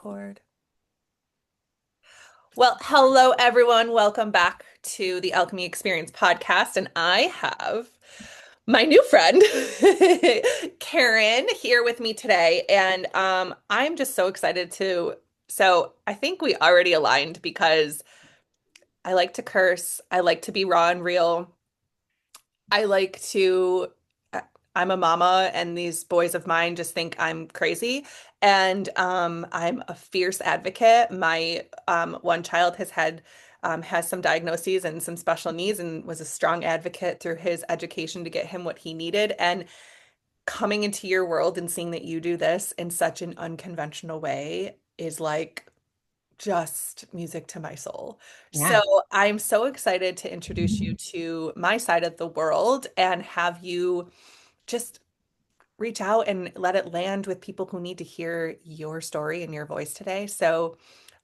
Record. Well, hello everyone. Welcome back to the Alchemy Experience podcast. And I have my new friend, Karen, here with me today. And I'm just so excited to. So I think we already aligned because I like to curse, I like to be raw and real. I like to, I'm a mama, and these boys of mine just think I'm crazy. And I'm a fierce advocate. My one child has some diagnoses and some special needs, and was a strong advocate through his education to get him what he needed. And coming into your world and seeing that you do this in such an unconventional way is like just music to my soul. So Yeah. I'm so excited to introduce you to my side of the world and have you just reach out and let it land with people who need to hear your story and your voice today. So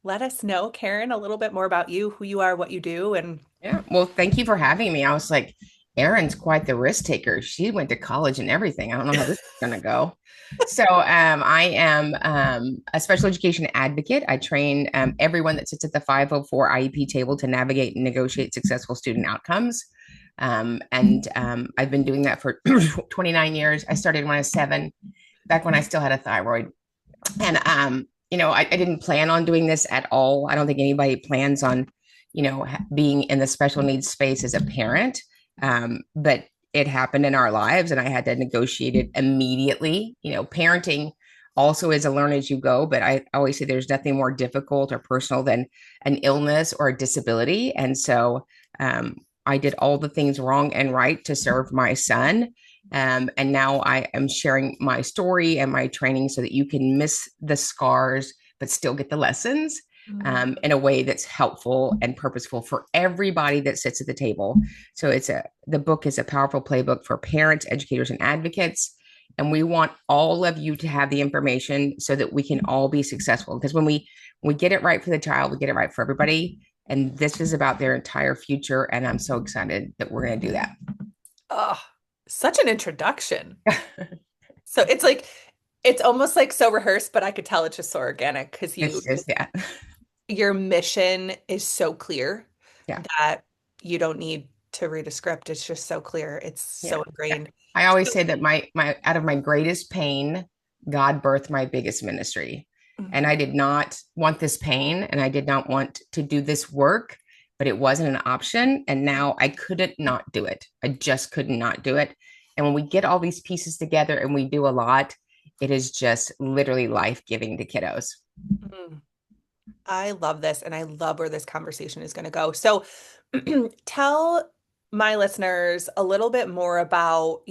let us know, Karen, a little bit more about you, who you are, what you do, and Yeah. Well, thank you for having me. I was like, Erin's quite the risk taker. She went to college and everything. I don't know how this is going to go. I am a special education advocate. I train everyone that sits at the 504 IEP table to navigate and negotiate successful student outcomes. I've been doing that for 29 years. I started when I was 7, back when I still had a thyroid. I didn't plan on doing this at all. I don't think anybody plans on, being in the special needs space as a parent. But it happened in our lives and I had to negotiate it immediately. Parenting also is a learn as you go, but I always say there's nothing more difficult or personal than an illness or a disability. I did all the things wrong and right to serve my son. And now I am sharing my story and my training so that you can miss the scars, but still get the lessons Mm. in a way that's helpful and purposeful for everybody that sits at the table. So the book is a powerful playbook for parents, educators, and advocates. And we want all of you to have the information so that we can all be successful. Because when we get it right for the child, we get it right for everybody. And this is about their entire future. And I'm so excited that we're going to do that. Oh, such an introduction. So it's almost like so rehearsed, but I could tell it's just so organic because It's just, yeah. your mission is so clear Yeah. that you don't need to read a script. It's just so clear. It's Yeah. so Yeah. ingrained. I always say that my out of my greatest pain, God birthed my biggest ministry. And I did not want this pain and I did not want to do this work, but it wasn't an option. And now I couldn't not do it. I just could not do it. And when we get all these pieces together and we do a lot, it is just literally life-giving to kiddos. Mhm. I love this and I love where this conversation is going to go. So tell my listeners a little bit more about,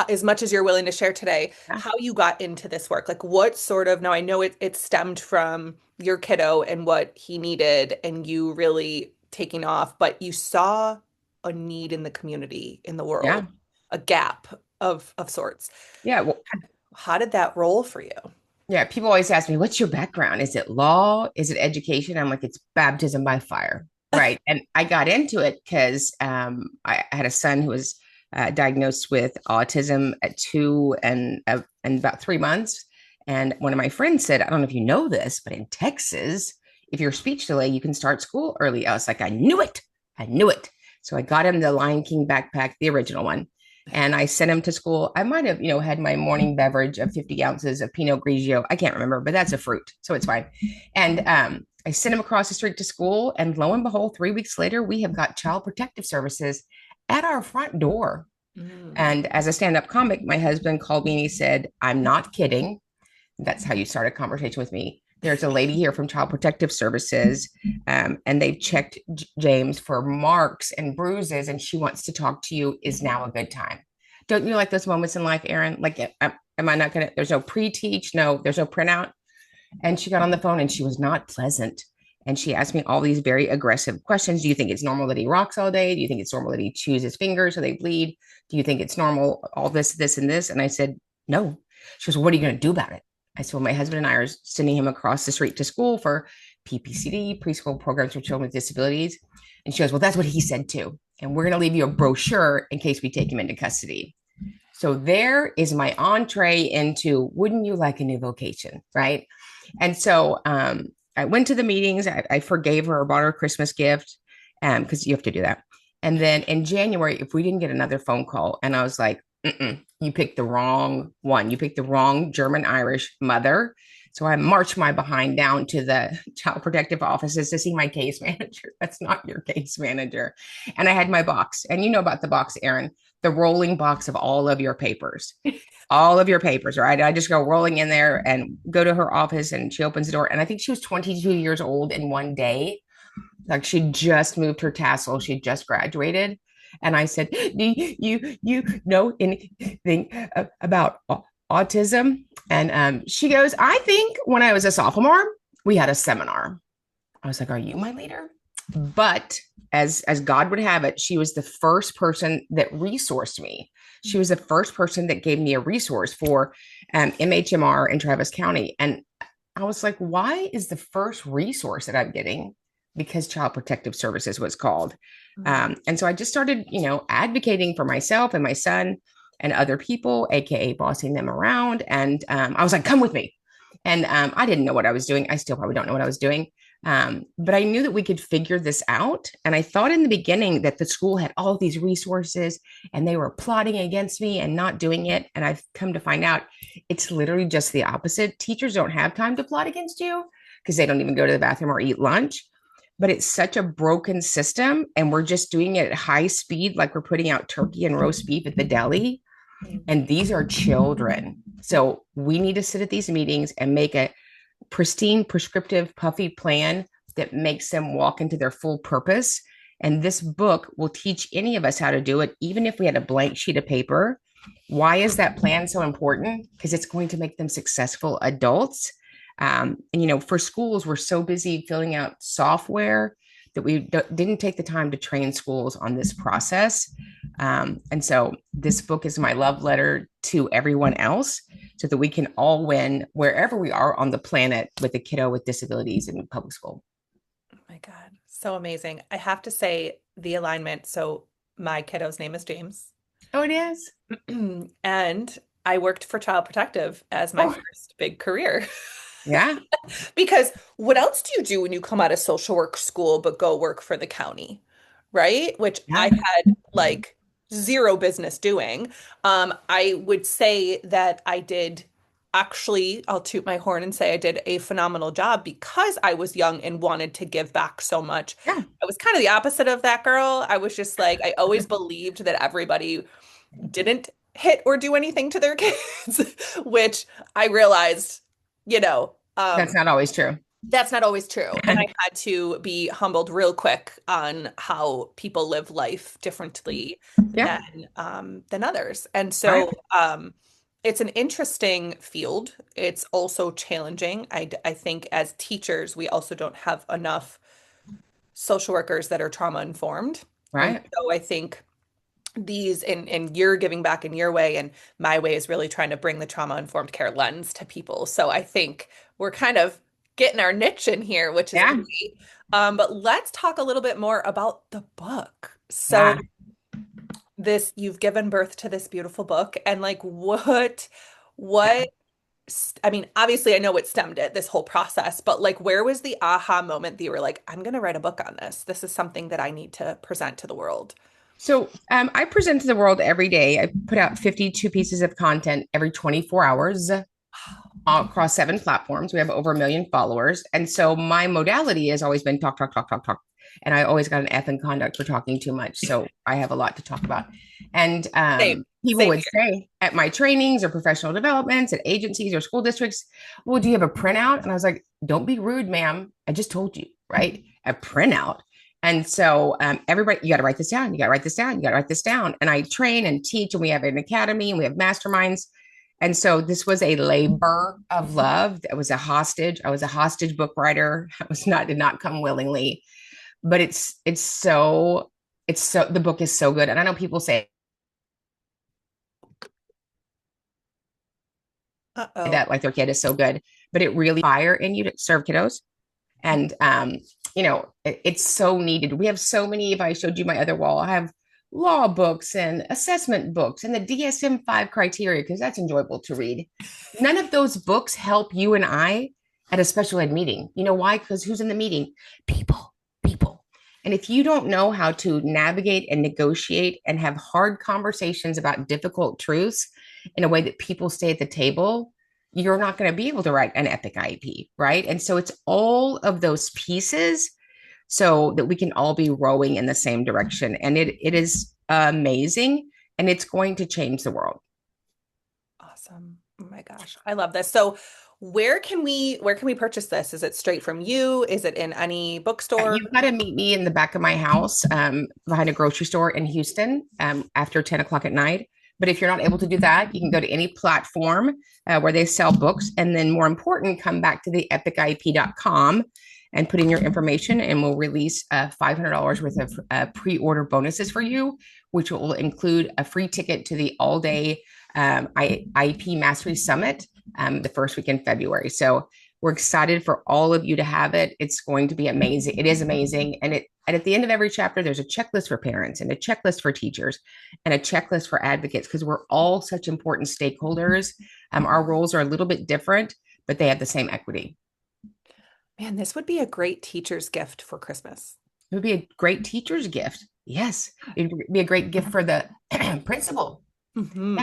as much as you're willing to share today, Yeah. how you got into this work. Like what sort of, now I know it stemmed from your kiddo and what he needed and you really taking off, but you saw a need in the community, in the Yeah. world, a gap of sorts. Yeah. Well, How did that roll for you? yeah, people always ask me, what's your background? Is it law? Is it education? I'm like, it's baptism by fire. Right. And I got into it because I had a son who was diagnosed with autism at 2 and about 3 months. And one of my friends said, I don't know if you know this, but in Texas, if you're speech delay, you can start school early. I was like, I knew it. I knew it. So I got him the Lion King backpack, the original one, and I sent him to school. I might have, had my morning beverage of 50 ounces of Pinot Grigio. I can't remember, but that's a fruit, so it's fine. And I sent him across the street to school, and lo and behold, 3 weeks later, we have got child protective services at our front door. Mm. And as a stand-up comic, my husband called me and he said, "I'm not kidding." That's how you start a conversation with me. There's a lady here from Child Protective Services, and they've checked James for marks and bruises, and she wants to talk to you. Is now a good time? Don't you like those moments in life, Erin? Like, am I not going to? There's no pre-teach, no, there's no printout. And she got on the phone, and she was not pleasant. And she asked me all these very aggressive questions. Do you think it's normal that he rocks all day? Do you think it's normal that he chews his fingers so they bleed? Do you think it's normal, all this, and this? And I said, no. She goes, well, what are you going to do about it? I said, well, my husband and I are sending him across the street to school for PPCD, preschool programs for children with disabilities. And she goes, well, that's what he said too. And we're going to leave you a brochure in case we take him into custody. So there is my entree into, wouldn't you like a new vocation? Right. And so I went to the meetings. I forgave her, bought her a Christmas gift, because you have to do that. And then in January, if we didn't get another phone call, and I was like, you picked the wrong one. You picked the wrong German Irish mother. So I marched my behind down to the child protective offices to see my case manager. That's not your case manager. And I had my box. And you know about the box, Erin, the rolling box of all of your papers, right? I just go rolling in there and go to her office, and she opens the door. And I think she was 22 years old in one day. Like she just moved her tassel. She just graduated. And I said, do you know anything about autism? And she goes, I think when I was a sophomore, we had a seminar. I was like, are you my leader? But as God would have it, she was the first person that resourced me. She was the first person that gave me a resource for MHMR in Travis County. And I was like, why is the first resource that I'm getting? Because Child Protective Services was called. And so I just started, advocating for myself and my son and other people, AKA bossing them around. And I was like, come with me. And I didn't know what I was doing. I still probably don't know what I was doing. But I knew that we could figure this out. And I thought in the beginning that the school had all these resources and they were plotting against me and not doing it. And I've come to find out it's literally just the opposite. Teachers don't have time to plot against you because they don't even go to the bathroom or eat lunch. But it's such a broken system. And we're just doing it at high speed, like we're putting out turkey and roast beef at the deli. And these are children. So we need to sit at these meetings and make a pristine, prescriptive, puffy plan that makes them walk into their full purpose. And this book will teach any of us how to do it, even if we had a blank sheet of paper. Why is that plan so important? Because it's going to make them successful adults. And for schools, we're so busy filling out software that we didn't take the time to train schools on this process. And so this book is my love letter to everyone else so that we can all win wherever we are on the planet with a kiddo with disabilities in public school. Oh my God, so amazing. I have to say the alignment. So my kiddo's name is James. Oh, it is? And I worked for Child Protective as my first big career. Yeah. Because what else do you do when you come out of social work school but go work for the county, right? Which I Yeah. had like zero business doing. I would say that I did actually, I'll toot my horn and say I did a phenomenal job because I was young and wanted to give back so much. Yeah. I was kind of the opposite of that girl. I was just like, I always believed that everybody didn't hit or do anything to their kids, which I realized, you know, That's not always true. that's not always true. And I had to be humbled real quick on how people live life differently Yeah. than others. And Right. so it's an interesting field. It's also challenging. I think as teachers, we also don't have enough social workers that are trauma informed. And Right. so I think these and you're giving back in your way and my way is really trying to bring the trauma informed care lens to people. So I think we're kind of getting our niche in here, which is Yeah. great. But let's talk a little bit more about the book. So Yeah. this you've given birth to this beautiful book and like what I mean, obviously I know what stemmed it, this whole process, but like where was the aha moment that you were like, I'm gonna write a book on this. This is something that I need to present to the world. So I present to the world every day. I put out 52 pieces of content every 24 hours across 7 platforms. We have over 1 million followers. And so my modality has always been talk, talk, talk, talk, talk. And I always got an F in conduct for talking too much. So I have a lot to talk about. And Same, people same would here. say at my trainings or professional developments at agencies or school districts, well, do you have a printout? And I was like, don't be rude, ma'am. I just told you, right? A printout. And so everybody, you got to write this down. You got to write this down. You got to write this down. And I train and teach, and we have an academy and we have masterminds. And so this was a labor of love. That was a hostage. I was a hostage book writer. Did not come willingly, but it's so the book is so good. And I know people say Uh-oh. that like their kid is so good, but it really fire in you to serve kiddos. And it's so needed. We have so many. If I showed you my other wall, I have law books and assessment books and the DSM-5 criteria because that's enjoyable to read. None of those books help you and I at a special ed meeting. You know why? Because who's in the meeting? People, people. And if you don't know how to navigate and negotiate and have hard conversations about difficult truths in a way that people stay at the table, you're not going to be able to write an epic IEP, right? And so it's all of those pieces so that we can all be rowing in the same direction. And it is amazing, and it's going to change the world. Awesome. Oh my gosh. I love this. So where can we purchase this? Is it straight from you? Is it in any bookstore? You've got to meet me in the back of my house behind a grocery store in Houston after 10 o'clock at night. But if you're not able to do that, you can go to any platform where they sell books. And then, more important, come back to the epic.com and put in your information, and we'll release $500 worth of pre-order bonuses for you, which will include a free ticket to the all-day IEP Mastery Summit the first week in February. So we're excited for all of you to have it. It's going to be amazing. It is amazing. And at the end of every chapter, there's a checklist for parents and a checklist for teachers and a checklist for advocates, because we're all such important stakeholders. Our roles are a little bit different, but they have the same equity. Man, this would be a great teacher's gift for Christmas. It would be a great teacher's gift. Yes. It would be a great gift for the principal. Yeah. Hmm.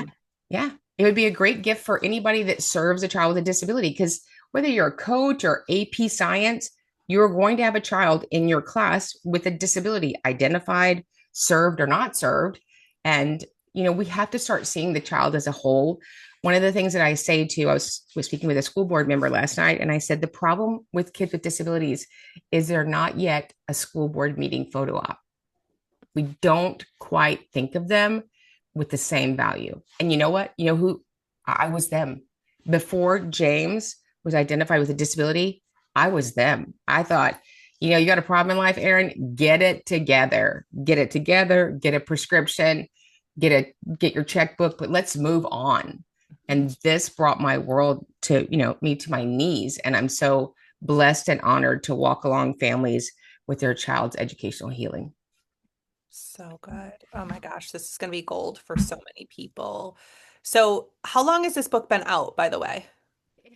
Yeah. It would be a great gift for anybody that serves a child with a disability, because whether you're a coach or AP science, you're going to have a child in your class with a disability, identified, served, or not served. And, we have to start seeing the child as a whole. One of the things that I say to, I was speaking with a school board member last night, and I said, the problem with kids with disabilities is they're not yet a school board meeting photo op. We don't quite think of them with the same value. And you know what? You know who? I was them. Before James was identified with a disability, I was them. I thought, you got a problem in life, Aaron, get it together. Get it together, get a prescription, get your checkbook, but let's move on. And this brought my world to, me to my knees. And I'm so blessed and honored to walk along families with their child's educational healing. So good. Oh my gosh, this is going to be gold for so many people. So, how long has this book been out, by the way?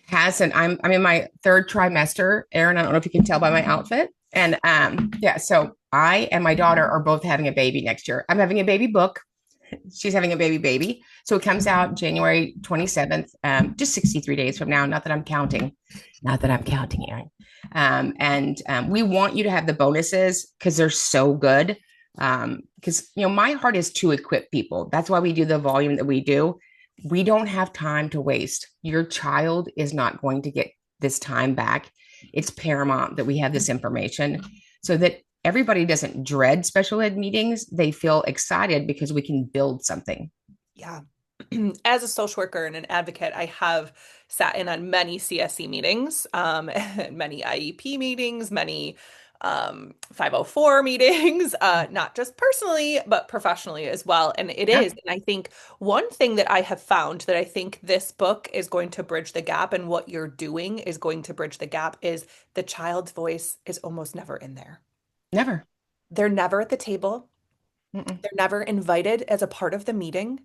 Hasn't. I'm in my third trimester, Aaron. I don't know if you can tell by my outfit. And yeah, so I and my daughter are both having a baby next year. I'm having a baby book. She's having a baby. So it comes out January 27th, just 63 days from now. Not that I'm counting. Not that I'm counting, Aaron. And we want you to have the bonuses because they're so good. Because my heart is to equip people. That's why we do the volume that we do. We don't have time to waste. Your child is not going to get this time back. It's paramount that we have this information so that everybody doesn't dread special ed meetings. They feel excited because we can build something. Yeah. As a social worker and an advocate, I have sat in on many CSE meetings, many IEP meetings, many 504 meetings, not just personally, but professionally as well. And it Yeah, is. And I think one thing that I have found that I think this book is going to bridge the gap and what you're doing is going to bridge the gap is the child's voice is almost never in there. never. They're never at the table. Mm-mm. They're never invited as a part of the meeting.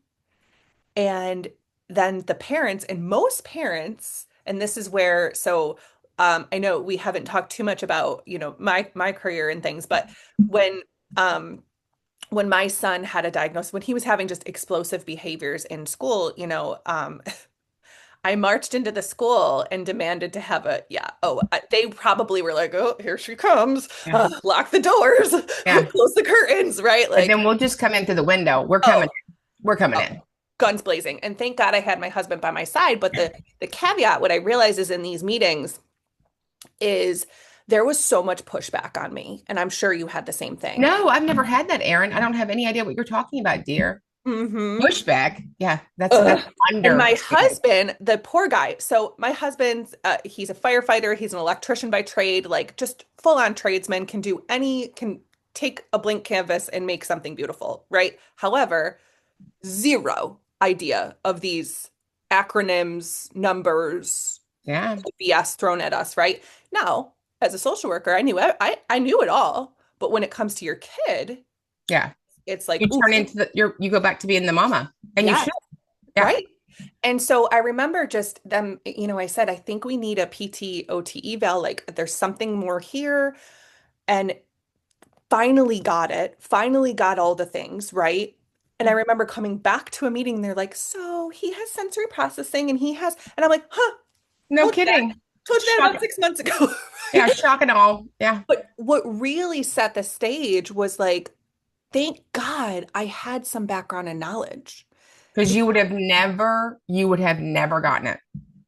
And then the parents, and most parents, and this is where, so I know we haven't talked too much about, my career and things, but when um when my son had a diagnosis, when he was having just explosive behaviors in school, I marched into the school and demanded to have they probably were like, oh, here she comes, Yeah. lock the doors, Yeah. close the curtains, right? And Like, then we'll just come in through the window. We're coming. oh, We're coming oh, in. guns blazing. And thank God I had my husband by my side. But the caveat, what I realize is in these meetings is there was so much pushback on me. And I'm sure you had the same thing. No, I've never had that, Aaron. I don't have any idea what you're talking about, dear. Hmm. Pushback. Yeah, that's Ugh. And my understatement. husband, the poor guy, so my husband's he's a firefighter, he's an electrician by trade, like just full on tradesman, can take a blank canvas and make something beautiful, right? However, zero idea of these acronyms, numbers, Yeah, BS thrown at us, right? Now, as a social worker, I knew it all, but when it comes to your kid, yeah. it's You like, oof, turn into you go back to being the mama, and you yes, should. Yeah, right. And so I remember just them, I said, I think we need a PT OT eval, like there's something more here. And finally got it, finally got all the things right. And I remember coming back to a meeting, they're like, so he has sensory processing and and I'm like, huh, No told you that. kidding. Told you that Shock. about 6 months ago. Yeah, shock and all. Yeah. But what really set the stage was like, thank God I had some background and knowledge. Because you would have never gotten it.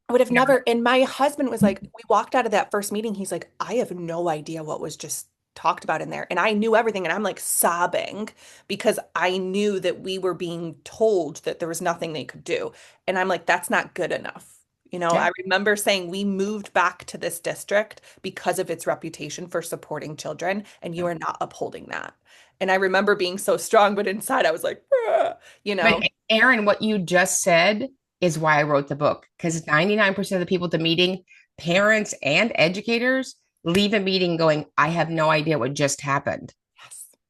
I would have Never. never. And my husband was like, we walked out of that first meeting. He's like, I have no idea what was just talked about in there. And I knew everything. And I'm like sobbing because I knew that we were being told that there was nothing they could do. And I'm like, that's not good enough. Yeah. I remember saying we moved back to this district because of its reputation for supporting children, and you are not upholding that. And I remember being so strong, but inside I was like, "Ah," you know. But Aaron, what you just said is why I wrote the book. Because 99% of the people at the meeting, parents and educators, leave a meeting going, I have no idea what just happened.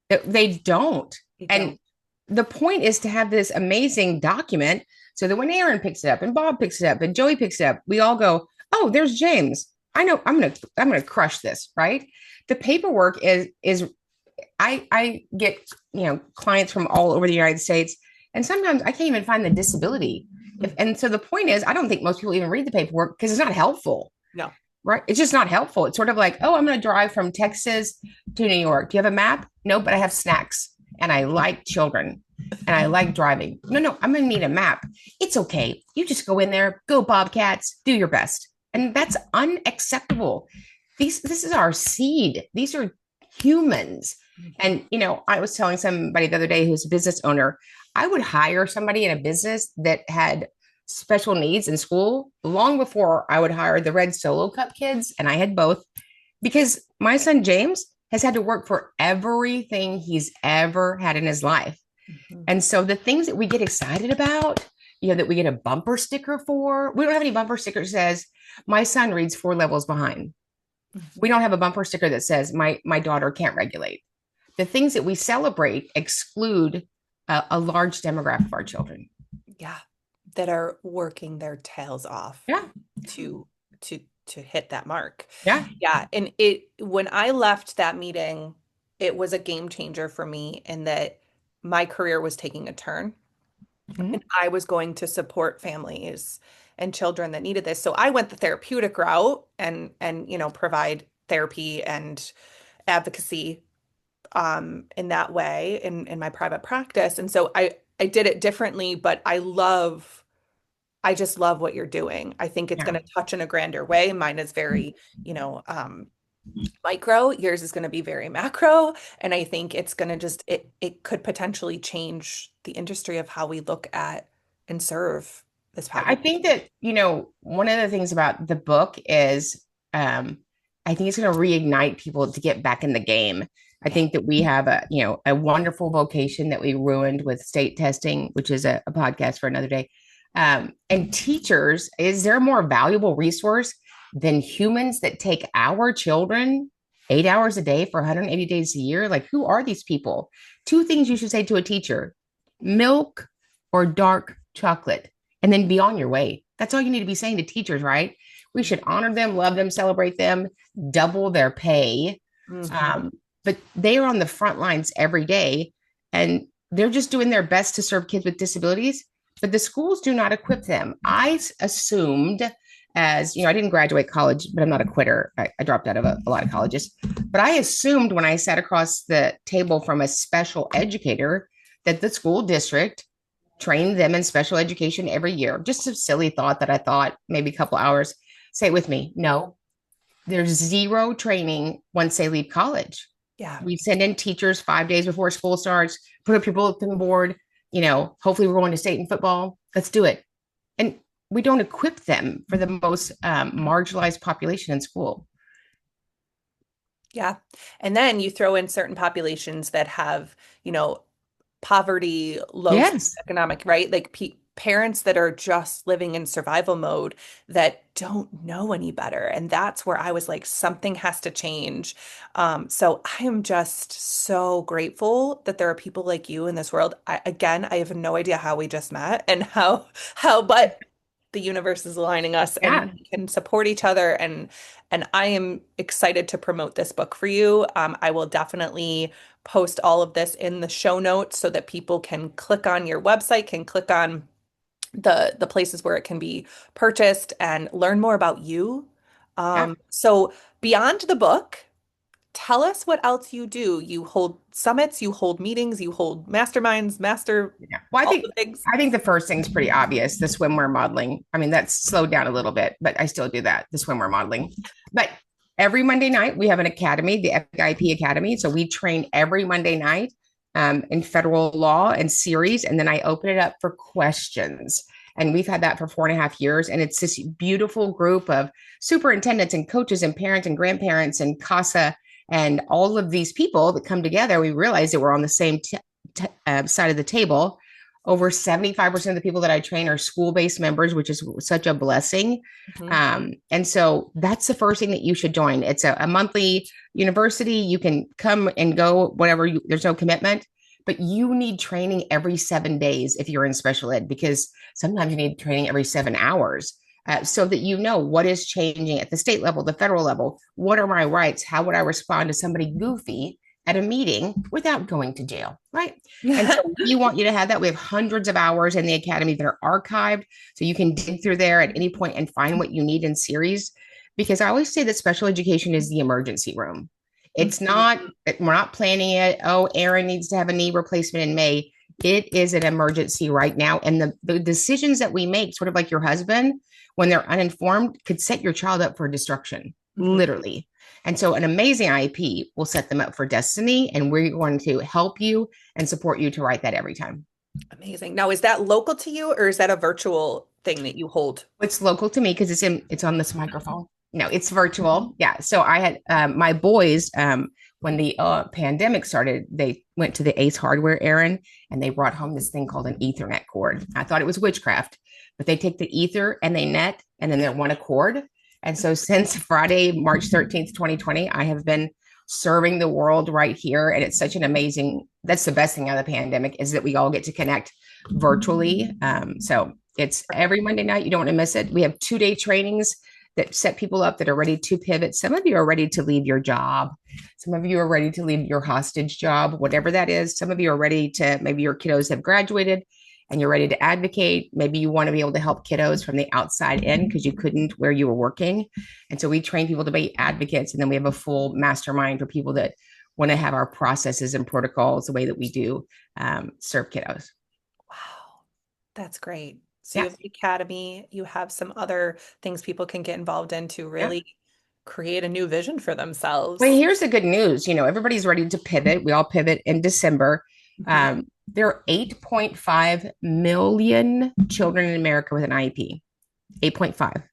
Yes, They don't. they And don't. the point is to have this amazing document so that when Aaron picks it up and Bob picks it up and Joey picks it up, we all go, oh, there's James. I know I'm gonna crush this, right? The paperwork is I get clients from all over the United States, and sometimes I can't even find the disability. And so the point is, I don't think most people even read the paperwork because it's not helpful, No. right? It's just not helpful. It's sort of like, oh, I'm going to drive from Texas to New York. Do you have a map? No, but I have snacks, and I like children, and I like driving. No, I'm going to need a map. It's okay. You just go in there, go Bobcats, do your best, and that's unacceptable. This is our seed. These are humans. And, I was telling somebody the other day who's a business owner, I would hire somebody in a business that had special needs in school long before I would hire the red solo cup kids. And I had both because my son James has had to work for everything he's ever had in his life. Mhm. And so the things that we get excited about, that we get a bumper sticker for, we don't have any bumper sticker that says, my son reads 4 levels behind. We don't have a bumper sticker that says, my daughter can't regulate. The things that we celebrate exclude a large demographic of our children. Yeah, that are working their tails off Yeah. to to hit that mark. Yeah. Yeah, and when I left that meeting, it was a game changer for me in that my career was taking a turn Mm-hmm. and I was going to support families and children that needed this. So I went the therapeutic route and provide therapy and advocacy in that way in my private practice. And so I did it differently, but I just love what you're doing. I think it's Yeah. going to touch in a grander way. Mine is very, micro. Yours is going to be very macro. And I think it's going to it could potentially change the industry of how we look at and serve this I population. think that, one of the things about the book is I think it's going to reignite people to get back in the game. I Yeah. think that we have a wonderful vocation that we ruined with state testing, which is a podcast for another day. And teachers, is there a more valuable resource than humans that take our children 8 hours a day for 180 days a year? Like, who are these people? Two things you should say to a teacher: milk or dark chocolate, and then be on your way. That's all you need to be saying to teachers, right? We should honor them, love them, celebrate them, double their pay. Mhm. Um, but they are on the front lines every day, and they're just doing their best to serve kids with disabilities. But the schools do not equip them. I assumed, as I didn't graduate college, but I'm not a quitter. I dropped out of a lot of colleges. But I assumed when I sat across the table from a special educator that the school district train them in special education every year. Just a silly thought that I thought maybe a couple hours. Say it with me. No, there's zero training once they leave college. Yeah. We send in teachers 5 days before school starts, put up your bulletin board. Hopefully we're going to state in football. Let's do it. And we don't equip them for the most marginalized population in school. Yeah. And then you throw in certain populations that have, poverty, low Yes. economic, right? Like parents that are just living in survival mode that don't know any better. And that's where I was like, something has to change. So I am just so grateful that there are people like you in this world. Again, I have no idea how we just met and but the universe is aligning us and Yeah. we can support each other. And I am excited to promote this book for you. I will definitely post all of this in the show notes so that people can click on your website, can click on the places where it can be purchased and learn more about you. Yeah. So beyond the book, tell us what else you do. You hold summits, you hold meetings, you hold masterminds, Yeah. Well, all the things. I think the first thing's pretty obvious, the swimwear modeling. I mean, that's slowed down a little bit, but I still do that, the swimwear modeling. But every Monday night we have an academy, the Epic IEP Academy. So we train every Monday night in federal law and series, and then I open it up for questions. And we've had that for 4.5 years. And it's this beautiful group of superintendents and coaches and parents and grandparents and CASA and all of these people that come together. We realize that we're on the same side of the table. Over 75% of the people that I train are school-based members, which is such a blessing. Mhm. And so that's the first thing that you should join. It's a monthly university. You can come and go, whatever, there's no commitment, but you need training every 7 days if you're in special ed, because sometimes you need training every 7 hours. So that you know what is changing at the state level, the federal level. What are my rights? How would I respond to somebody goofy at a meeting without going to jail, right? And so we want you to have that. We have hundreds of hours in the academy that are archived. So you can dig through there at any point and find what you need in series. Because I always say that special education is the emergency room. It's Mhm. not, we're not planning it. Oh, Aaron needs to have a knee replacement in May. It is an emergency right now. And the decisions that we make, sort of like your husband, when they're uninformed, could set your child up for destruction, Mhm. literally. And so an amazing IEP will set them up for destiny. And we're going to help you and support you to write that every time. Amazing. Now, is that local to you or is that a virtual thing that you hold? It's local to me because it's on this microphone. No, it's virtual. Yeah. So I had my boys when the pandemic started, they went to the Ace Hardware, Aaron, and they brought home this thing called an Ethernet cord. I thought it was witchcraft, but they take the ether and they net, and then they want a cord. And so since Friday, March 13th, 2020, I have been serving the world right here, and it's such an amazing. That's the best thing out of the pandemic, is that we all get to connect virtually. So it's every Monday night. You don't want to miss it. We have 2-day trainings that set people up that are ready to pivot. Some of you are ready to leave your job. Some of you are ready to leave your hostage job, whatever that is. Some of you are ready to, maybe your kiddos have graduated and you're ready to advocate. Maybe you want to be able to help kiddos from the outside in because you couldn't where you were working. And so we train people to be advocates. And then we have a full mastermind for people that want to have our processes and protocols the way that we do serve kiddos. Wow, that's great. So you Yeah. have the academy, you have some other things people can get involved in to Yeah. really create a new vision for Well, themselves. here's the good news. Everybody's ready to pivot. We all pivot in December. Mhm. There are 8.5 million children in America with an IEP. 8.5.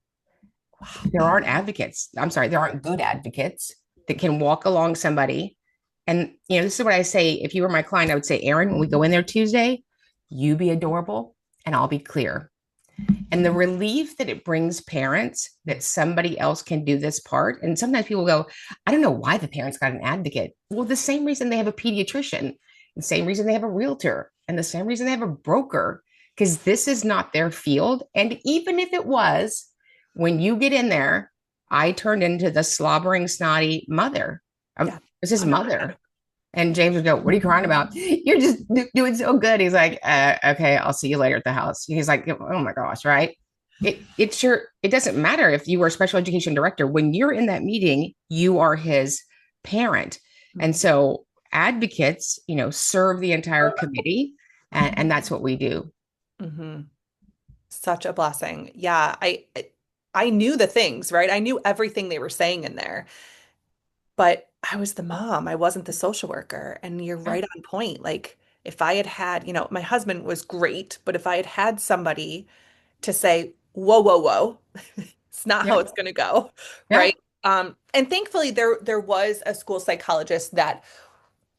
Wow. There aren't advocates. I'm sorry, there aren't good advocates that can walk along somebody. And, this is what I say. If you were my client, I would say, Aaron, when we go in there Tuesday, you be adorable and I'll be clear. And the relief that it brings parents that somebody else can do this part. And sometimes people go, I don't know why the parents got an advocate. Well, the same reason they have a pediatrician, the same reason they have a realtor, and the same reason they have a broker, because this is not their field. And even if it was, when you get in there, I turned into the slobbering, snotty mother. Yeah. This is mother. And James would go, What are you crying about? You're just doing so good. He's like, Okay, I'll see you later at the house. He's like, Oh my gosh, right? It doesn't matter if you were a special education director. When you're in that meeting, you are his parent. And Mhm. so advocates, serve the entire committee. And that's what we do. Mhm. Such a blessing. Yeah, I knew the things, right? I knew everything they were saying in there, but I was the mom. I wasn't the social worker. And you're Yeah. right on point. Like if I had had, my husband was great, but if I had had somebody to say, whoa, whoa, whoa, it's not how Yeah. it's going to go, Yeah. right? And thankfully there was a school psychologist that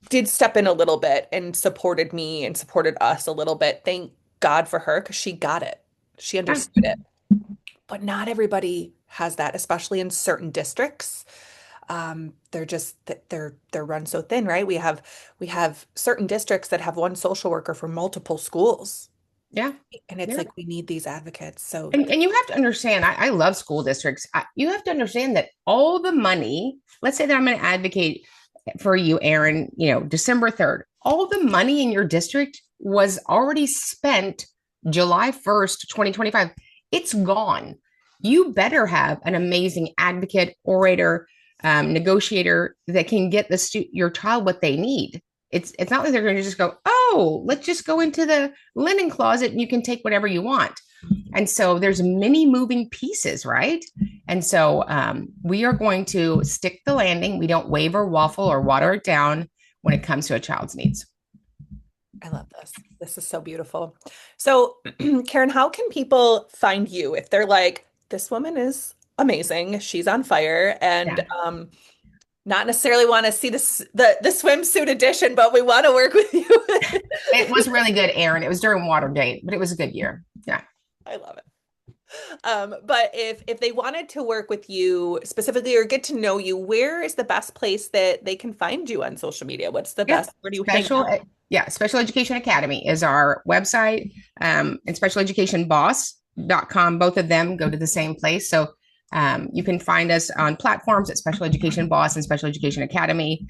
did step in a little bit and supported me and supported us a little bit. God for her because she got it. She Yeah. understood it. But not everybody has that, especially in certain districts. They're just they're run so thin, right? We have certain districts that have one social worker for multiple schools. Yeah. And it's Yeah. like we need these advocates. So And you have to understand, I love school districts. You have to understand that all the money, let's say that I'm going to advocate for you, Aaron, December 3rd, all the money in your district was already spent July 1st, 2025. It's gone. You better have an amazing advocate, orator, negotiator that can get your child what they need. It's not like they're going to just go, oh, let's just go into the linen closet and you can take whatever you want. And so there's many moving pieces, right? And so we are going to stick the landing. We don't waver, waffle, or water it down when it comes to a child's needs. I love this. This is so beautiful. So, Karen, how can people find you if they're like, this woman is amazing, she's on fire, and Yeah, not necessarily want to see the swimsuit edition, but we want to work with you. it was really good, Aaron. It was during Watergate, but it was a good year. Yeah. I love it. But if they wanted to work with you specifically or get to know you, where is the best place that they can find you on social media? What's the Yep. best? Where do you hang out? Yeah, Special Education Academy is our website, and specialeducationboss.com. Both of them go to the same place. So you can find us on platforms at Special Education Boss and Special Education Academy.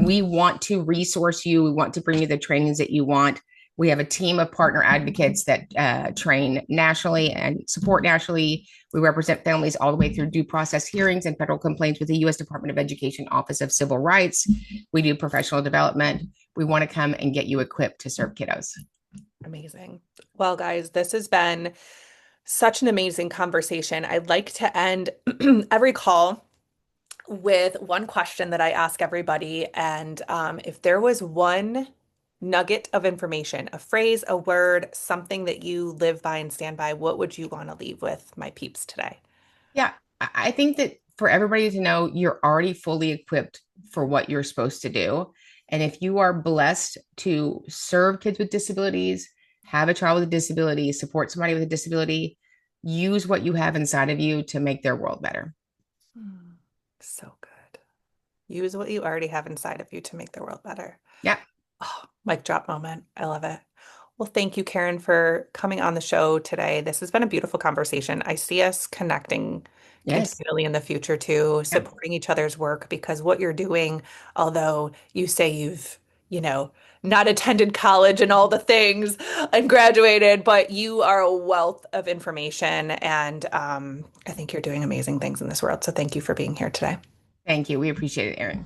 We want to resource you. We want to bring you the trainings that you want. We have a team of partner advocates that train nationally and support nationally. We represent families all the way through due process hearings and federal complaints with the U.S. Department of Education Office of Civil Rights. We do professional development. We want to come and get you equipped to serve kiddos. Amazing. Well, guys, this has been such an amazing conversation. I'd like to end every call with one question that I ask everybody. And if there was one nugget of information, a phrase, a word, something that you live by and stand by, what would you want to leave with my peeps today? Yeah, I think that for everybody to know you're already fully equipped for what you're supposed to do. And if you are blessed to serve kids with disabilities, have a child with a disability, support somebody with a disability, use what you have inside of you to make their world better. Hmm, so good. Use what you already have inside of you to make the world better. Yeah. Oh, mic drop moment. I love it. Well, thank you, Karen, for coming on the show today. This has been a beautiful conversation. I see us connecting Yes. continually in the future too, Yeah. supporting each other's work because what you're doing, although you say you've, you know, not attended college and all the things and graduated, but you are a wealth of information. And I think you're doing amazing things in this world. So thank you for being here today. Thank you. We appreciate it, Erin.